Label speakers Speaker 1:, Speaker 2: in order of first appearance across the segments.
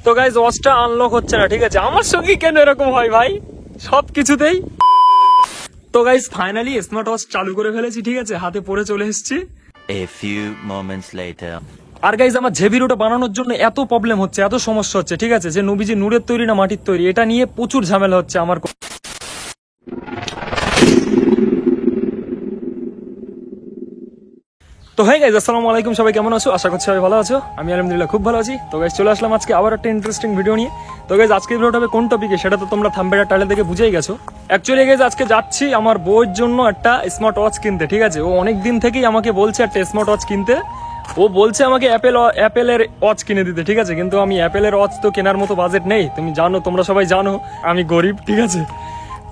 Speaker 1: তো guys ওয়াচটা unlock হচ্ছে না, ঠিক আছে। আমার সঙ্গে কেন এরকম হয় ভাই সবকিছুতেই। তো গাইজ ফাইনালি স্মার্ট ওয়াচ চালু করে ফেলেছি, ঠিক আছে, হাতে পরে চলে এসেছি।
Speaker 2: A few moments later.
Speaker 1: আর গাইজ আমার যে ভিডিওটা বানানোর জন্য এত প্রবলেম হচ্ছে, এত সমস্যা হচ্ছে, ঠিক আছে, যে নবীজি নূরের তৈরি না মাটির তৈরি, এটা নিয়ে প্রচুর ঝামেলা হচ্ছে আমার। তো হ্যাঁ গাইজ, আসসালামু আলাইকুম, সবাই কেমন আছো? আশা করছি সবাই ভালো আছো। আমি আলহামদুলিল্লাহ খুব ভালো আছি। তো গাইজ চলে আসলাম আজকে আবার একটা ইন্টারেস্টিং ভিডিও নিয়ে। তো গাইজ আজকে ভিডিওটা হবে কোন টপিকে সেটা তো তোমরা থাম্বনেল আর টাইটেল দেখে বুঝেই গেছো। অ্যাকচুয়ালি গাইজ আজকে যাচ্ছি আমার বউয়ের জন্য একটা স্মার্ট ওয়াচ কিনতে, ঠিক আছে। ও অনেক দিন থেকেই আমাকে বলছে একটা স্মার্ট ওয়াচ কিনতে। ও বলছে আমাকে অ্যাপেলের ওয়াচ কিনে দিতে, ঠিক আছে, কিন্তু আমি অ্যাপেলের ওয়াচ তো কেনার মতো বাজেট নেই, তুমি জানো, তোমরা সবাই জানো আমি গরিব, ঠিক আছে।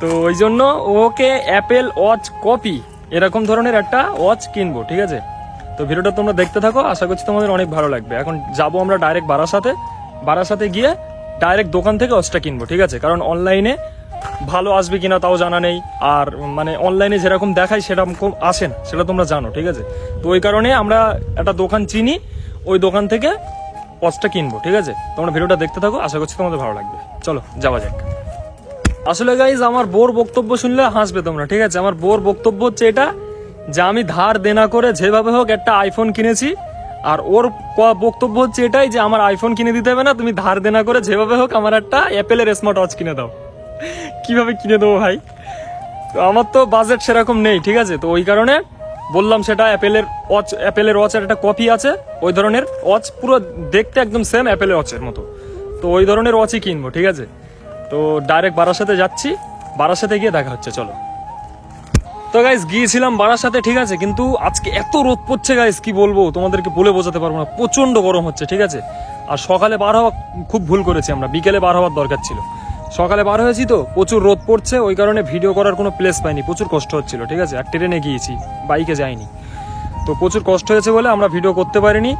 Speaker 1: তো ওই জন্য ওকে অ্যাপেল ওয়াচ কপি এরকম ধরনের একটা ওয়াচ কিনবো, ঠিক আছে। তো ভিডিওটা তোমরা দেখতে থাকো, আশা করছি তোমাদের অনেক ভালো লাগবে। এখন যাবো আমরা ডাইরেক্ট বারাসাতে গিয়ে ডাইরেক্ট দোকান থেকে ওয়াচটা কিনবো, ঠিক আছে। কারণ অনলাইনে ভালো আসবে কিনা তাও জানা নেই, আর মানে অনলাইনে যেরকম দেখায় সেরকম আসে না, সেটা তোমরা জানো, ঠিক আছে। তো ওই কারণে আমরা একটা দোকান চিনি, ওই দোকান থেকে ওয়াচটা কিনবো, ঠিক আছে। তোমরা ভিডিওটা দেখতে থাকো, আশা করছি তোমাদের ভালো লাগবে। চলো যাওয়া যাক। আসলে গাইজ আমার বোর বক্তব্য শুনলে হাসবে তোমরা, ঠিক আছে। আমার বোর বক্তব্য হচ্ছে এটা যে আমি ধার দেনা করে যেভাবে হোক একটা আইফোন কিনেছি, আর ওর বক্তব্য হচ্ছে এটাই যে আমার আইফোন কিনে দিতে হবে না, তুমি ধার দেনা করে যেভাবে হোক আমার একটা অ্যাপেলের স্মার্ট ওয়াচ কিনে দাও। কিভাবে কিনে দেবো ভাই? তো আমার তো বাজেট সেরকম নেই, ঠিক আছে। তো ওই কারণে বললাম সেটা অ্যাপেলের ওয়াচের একটা কপি আছে, ওই ধরনের ওয়াচ, পুরো দেখতে একদম সেম অ্যাপেলের ওয়াচের মতো। তো ওই ধরনের ওয়াচই কিনবো, ঠিক আছে। তো ডাইরেক্ট বারাসাতে যাচ্ছি, বারাসাতে গিয়ে দেখা হচ্ছে, চলো। তো গাইস গিয়েছিলাম বারাসাতে, ঠিক আছে, কিন্তু আজকে এত রোদ পড়ছে গাইস, কি বলবো তোমাদেরকে, বলে বোঝাতে পারবো না, প্রচন্ড গরম হচ্ছে, ঠিক আছে। আর সকালে বার হওয়া খুব ভুল করেছি আমরা, বিকেলে বার হওয়ার দরকার ছিল। সকালে বার হয়েছি তো প্রচুর রোদ পড়ছে, ওই কারণে ভিডিও করার কোনো প্লেস পাইনি, প্রচুর কষ্ট হচ্ছিল, ঠিক আছে। আর ট্রেনে গিয়েছি, বাইকে যাইনি, তো প্রচুর কষ্ট হয়েছে বলে আমরা ভিডিও করতে পারিনি।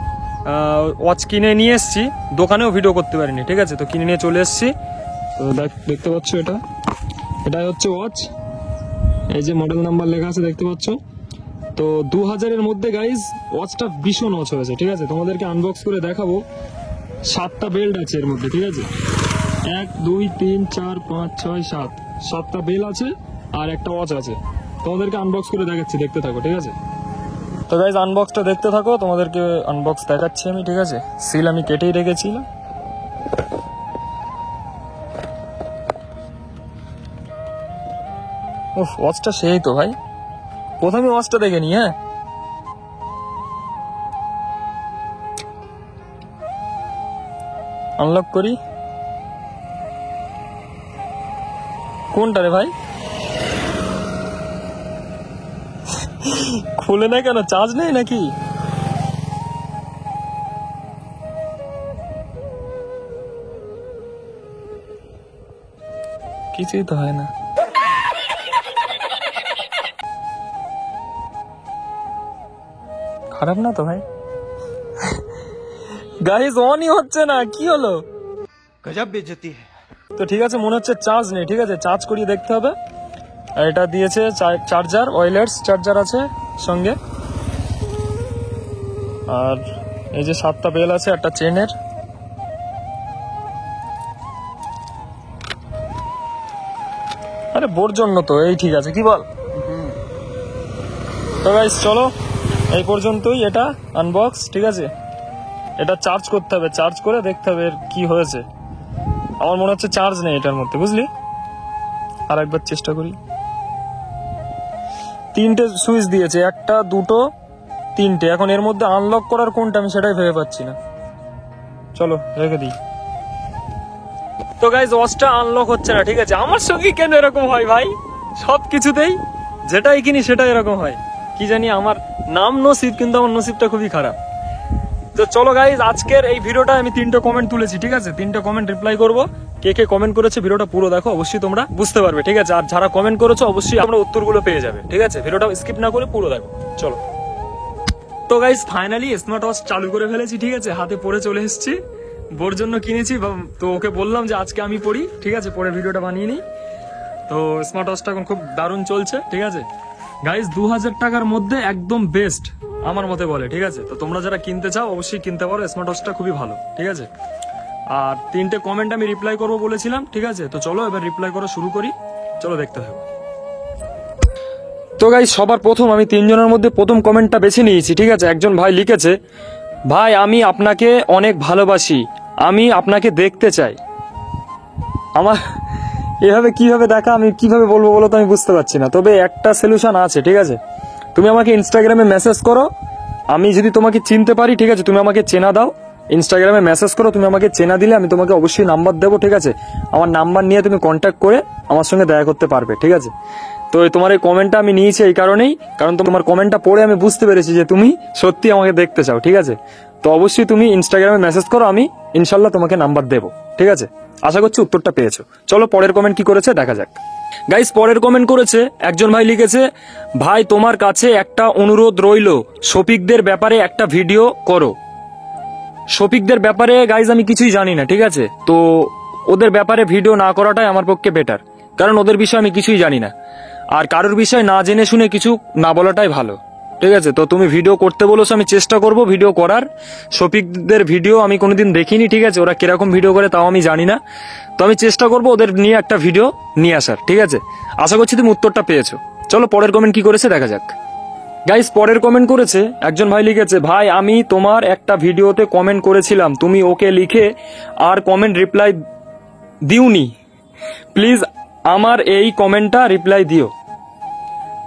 Speaker 1: ওয়াচ কিনে নিয়ে এসছি, দোকানেও ভিডিও করতে পারিনি, ঠিক আছে। তো কিনে নিয়ে চলে এসছি। তো দেখতে পাচ্ছ এটাই হচ্ছে ওয়াচ, এই যে মডেল নাম্বার লেখা আছে দেখতে পাচ্ছ। তো 2000-এর মধ্যে গাইজ ওয়াচটা ভীষণ ওয়াচ হয়েছে, ঠিক আছে। তোমাদেরকে আনবক্স করে দেখাবো। 7টা বেল্ট আছে এর মধ্যে, ঠিক আছে। 1 2 3 4 5 6 7টা বেল আছে আর একটা ওয়াচ আছে। তোমাদেরকে আনবক্স করে দেখাচ্ছি, দেখতে থাকো, ঠিক আছে। তো গাইজ আনবক্সটা দেখতে থাকো, তোমাদেরকে আনবক্স দেখাচ্ছি আমি, ঠিক আছে। সিল আমি কেটেই রেখেছিলাম। উফ, ওয়াচটা সেই তো ভাই, প্রথমে ওয়াচটা দেখে নি। হ্যাঁ, আনলক করি। কোনটা রে ভাই? খুলে না কেন? চার্জ নেই নাকি? কিছুই তো হয় না। খারাপ না তো ভাই? গাইস অনই হচ্ছে না, কি হলো?
Speaker 2: गजब बेइज्जती है।
Speaker 1: তো ঠিক আছে, মনে হচ্ছে চার্জ নেই, ঠিক আছে, চার্জ করিয়ে দেখতে হবে। আর এটা দিয়েছে চার্জার, ওয়্যারলেস চার্জার আছে সঙ্গে। আর এই যে 7টা বেল আছে একটা চেনের। আরে বোর জন্য তো, এই ঠিক আছে, কি বল? তো গাইস চলো, এই পর্যন্তই এটা আনবক্স, ঠিক আছে। এটা চার্জ করতে হবে, চার্জ করে দেখতে হবে এর কি হয়েছে। আমার মনে হচ্ছে চার্জ নেই এটার মধ্যে, বুঝলি। আর একবার চেষ্টা করি। 3টে সুইচ দিয়েছে, 1টা 2টো 3টে। এখন এর মধ্যে আনলক করার কোনটা আমি সেটাই ভেবে পাচ্ছি না। চলো রেখে দিই। তো গাইজ ওয়াচটা আনলক হচ্ছে না, ঠিক আছে। আমার সঙ্গে কেন এরকম হয় ভাই সবকিছুতেই, যেটাই কিনি সেটাই এরকম হয়, কি জানি। আমার নাম নসিব, কিন্তু আমার নসিবটা খুবই খারাপ। তো চলো গাইজ, আজকের এই ভিডিওটা আমি 3টে কমেন্ট তুলেছি, ঠিক আছে। 3টে কমেন্ট রিপ্লাই করবো। কে কে কমেন্ট করেছে ভিডিওটা পুরো দেখো, অবশ্যই তোমরা বুঝতে পারবে, ঠিক আছে। আর যারা কমেন্ট করেছো অবশ্যই আমরা উত্তরগুলো পেয়ে যাবে, ঠিক আছে। ভিডিওটা স্কিপ না করে পুরো দেখো, চলো। তো গাইজ ফাইনালি স্মার্ট ওয়াচ চালু করে ফেলেছি, ঠিক আছে, হাতে পরে চলে এসেছি। বোর জন্য কিনেছি, তো ওকে বললাম যে আজকে আমি পড়ি, ঠিক আছে, পরে ভিডিওটা বানিয়ে নিই। তো স্মার্ট ওয়াচটা এখন খুব দারুণ চলছে, ঠিক আছে। গাইজ 2000 টাকার মধ্যে একদম বেস্ট আমার মতে বলে, ঠিক আছে। তো তোমরা যারা কিনতে চাও অবশ্যই কিনতে পারো, স্মার্ট ওয়াচটা খুবই ভালো, ঠিক আছে। আর 3টে কমেন্ট আমি রিপ্লাই করবো বলেছিলাম, ঠিক আছে? তো চলো এবার রিপ্লাই করা শুরু করি, চলো দেখতে থাকো। তো গাইস সবার প্রথম আমি 3 জনের মধ্যে প্রথম কমেন্টটা বেছে নিয়েছি, ঠিক আছে? একজন ভাই লিখেছে, ভাই আমি আপনাকে অনেক ভালোবাসি, আমি আপনাকে দেখতে চাই। আমার এভাবে কিভাবে দেখা, আমি কিভাবে বলবো বলো তো, আমি বুঝতে পারছি না। তবে একটা সলিউশন আছে, ঠিক আছে? তুমি আমাকে ইনস্টাগ্রামে মেসেজ করো, আমি যদি তোমাকে চিনতে পারি, ঠিক আছে, তুমি আমাকে চেনা দাও। ইনস্টাগ্রামে মেসেজ করো, তুমি আমাকে চেনা দিলে আমি তোমাকে অবশ্যই নাম্বার দেবো, ঠিক আছে? আমার নাম্বার নিয়ে তুমি কন্ট্যাক্ট করে আমার সঙ্গে দেখা করতে পারবে, ঠিক আছে? তো তোমার এই কমেন্টটা আমি নিয়েছি এই কারণেই, কারণ তোমার কমেন্টটা পড়ে আমি বুঝতে পেরেছি যে তুমি সত্যি আমাকে দেখতে চাও, ঠিক আছে? তো অবশ্যই তুমি ইনস্টাগ্রামে মেসেজ করো, আমি ইনশাল্লাহ তোমাকে নাম্বার দেবো, ঠিক আছে? আশা করছি উত্তরটা পেয়েছো। চলো পরের কমেন্ট কি করেছে দেখা যাক। গাইস পরের কমেন্ট করেছে একজন ভাই, লিখেছে, ভাই তোমার কাছে একটা অনুরোধ রইলো, শফিকদের ব্যাপারে একটা ভিডিও করো। শফিকদের ব্যাপারে গাইজ আমি কিছুই জানি না, ঠিক আছে? তো ওদের ব্যাপারে ভিডিও না করাটাই আমার পক্ষে বেটার, কারণ ওদের বিষয়ে আমি কিছুই জানি না। আর কারোর বিষয় না জেনে শুনে কিছু না বলাটাই ভালো, ঠিক আছে? তো তুমি ভিডিও করতে বলেছো, আমি চেষ্টা করব ভিডিও করার। শফিকদের ভিডিও আমি কোনোদিন দেখিনি, ঠিক আছে? ওরা কিরকম ভিডিও করে তাও আমি জানি না। তো আমি চেষ্টা করব ওদের নিয়ে একটা ভিডিও নিয়ে আসার, ঠিক আছে? আশা করছি তুমি উত্তরটা পেয়েছো। চলো পরের কমেন্ট কি করেছে দেখা যাক। গাইস পরের কমেন্ট করেছে একজন ভাই, লিখেছে, ভাই আমি তোমার একটা ভিডিওতে কমেন্ট করেছিলাম, তুমি ওকে লিখে আর কমেন্ট রিপ্লাই দিওনি, প্লিজ আমার এই কমেন্টটা রিপ্লাই দিও।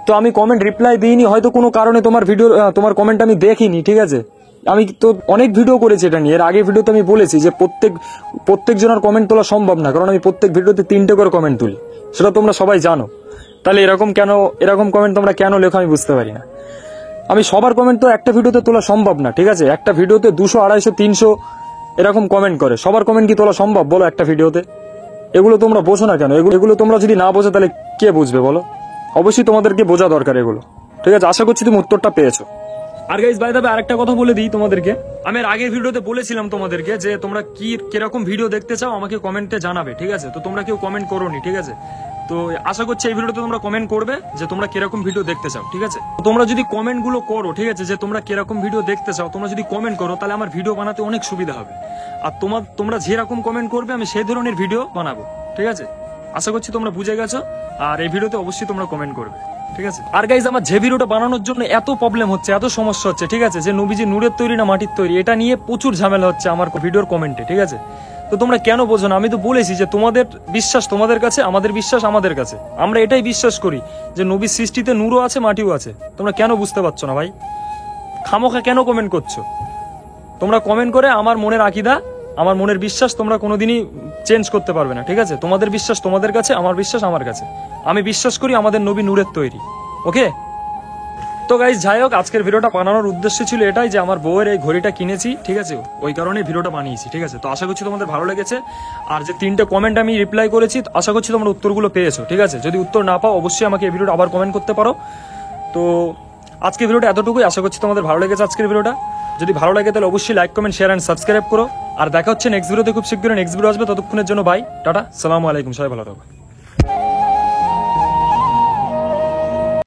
Speaker 1: তো আমি কমেন্ট রিপ্লাই দিইনি, হয়তো কোনো কারণে তোমার ভিডিও তোমার কমেন্ট আমি দেখিনি, ঠিক আছে? আমি তো অনেক ভিডিও করেছি এটা নিয়ে, এর আগে ভিডিওতে আমি বলেছি যে প্রত্যেক জনের কমেন্ট তোলা সম্ভব না, কারণ আমি প্রত্যেক ভিডিওতে 3টে করে কমেন্ট তুলি, সেটা তোমরা সবাই জানো। তাহলে এরকম কমেন্ট তোমরা কেন লেখো আমি বুঝতে পারি না। আমি সবার কমেন্ট তো একটা ভিডিওতে তোলা সম্ভব না, ঠিক আছে? একটা ভিডিওতে 200, 250, 300 এরকম কমেন্ট করে, সবার কমেন্ট কি তোলা সম্ভব বলো একটা ভিডিওতে? এগুলো তোমরা বোঝো না কেন? এগুলো তোমরা যদি না বোঝো তাহলে কে বুঝবে বলো? অবশ্যই তোমাদেরকে বোঝা দরকার এগুলো, ঠিক আছে? আশা করছি তুমি উত্তরটা পেয়েছো। আর গাইস বাই দ্য ওয়ে আরেকটা কথা বলে দিই তোমাদেরকে, আমি এর আগের ভিডিওতে বলেছিলাম তোমাদেরকে যে তোমরা কিরকম ভিডিও দেখতে চাও আমাকে কমেন্টে জানাবে, ঠিক আছে? তো তোমরা কেউ কমেন্ট করোনি, ঠিক আছে? তো আশা করছি এই ভিডিওতে তোমরা কমেন্ট করবে যে তোমরা কিরকম ভিডিও দেখতে চাও, ঠিক আছে? তো তোমরা যদি কমেন্ট গুলো করো, ঠিক আছে, যে তোমরা কিরকম ভিডিও দেখতে চাও, তোমরা যদি কমেন্ট করো তাহলে আমার ভিডিও বানাতে অনেক সুবিধা হবে। আর তোমরা যেরকম কমেন্ট করবে আমি সেই ধরনের ভিডিও বানাবো, ঠিক আছে? আশা করছি তোমরা বুঝে গেছো। আর এই ভিডিওতে অবশ্যই তোমরা কমেন্ট করবে, ঠিক আছে? আর গাইজ আমার যে ভিডিওটা বানানোর জন্য এত প্রবলেম হচ্ছে, এত সমস্যা হচ্ছে, ঠিক আছে, যে নবীজি নূরের তৈরি না মাটির তৈরি, এটা নিয়ে প্রচুর ঝামেলা হচ্ছে আমার ভিডিওর কমেন্টে, ঠিক আছে? তো তোমরা কেন বোঝো না? আমি তো বলেছি যে তোমাদের বিশ্বাস তোমাদের কাছে, আমাদের বিশ্বাস আমাদের কাছে। আমরা এটাই বিশ্বাস করি যে নবীর সৃষ্টিতে নূরও আছে মাটিও আছে। তোমরা কেন বুঝতে পারছো না ভাই? খামোখা কেন কমেন্ট করছো? তোমরা কমেন্ট করে আমার মনের আকীদা, আমার মনের বিশ্বাস তোমরা কোনোদিনই চেঞ্জ করতে পারবে না, ঠিক আছে? তোমাদের বিশ্বাস তোমাদের কাছে, আমার বিশ্বাস আমার কাছে। আমি বিশ্বাস করি আমাদের নবী নূরের তৈরি, ওকে? তো গাইস যাই হোক, আজকের ভিডিওটা বানানোর উদ্দেশ্য ছিল এটাই যে আমার বউয়ের এই ঘড়িটা কিনেছি, ঠিক আছে? ওই কারণে ভিডিওটা বানিয়েছি, ঠিক আছে? তো আশা করছি তোমাদের ভালো লেগেছে। আর যে 3টে কমেন্ট আমি রিপ্লাই করেছি, আশা করছি তোমরা উত্তরগুলো পেয়েছো, ঠিক আছে? যদি উত্তর না পাও অবশ্যই আমাকে এই ভিডিওটা আবার কমেন্ট করতে পারো। তো আজকের ভিডিওটা এতটুকুই, আশা করছি তোমাদের ভালো লেগেছে আজকের ভিডিওটা। যদি ভালো লাগে তাহলে অবশ্যই like, comment, share and subscribe করো। আর দেখা হচ্ছে নেক্সট ভিডিওতে, খুব শীঘ্রই নেক্সট ভিডিও আসবে। ততক্ষণের জন্য বাই, টাটা, সালামু আলাইকুম, সবাই ভালো থাকো।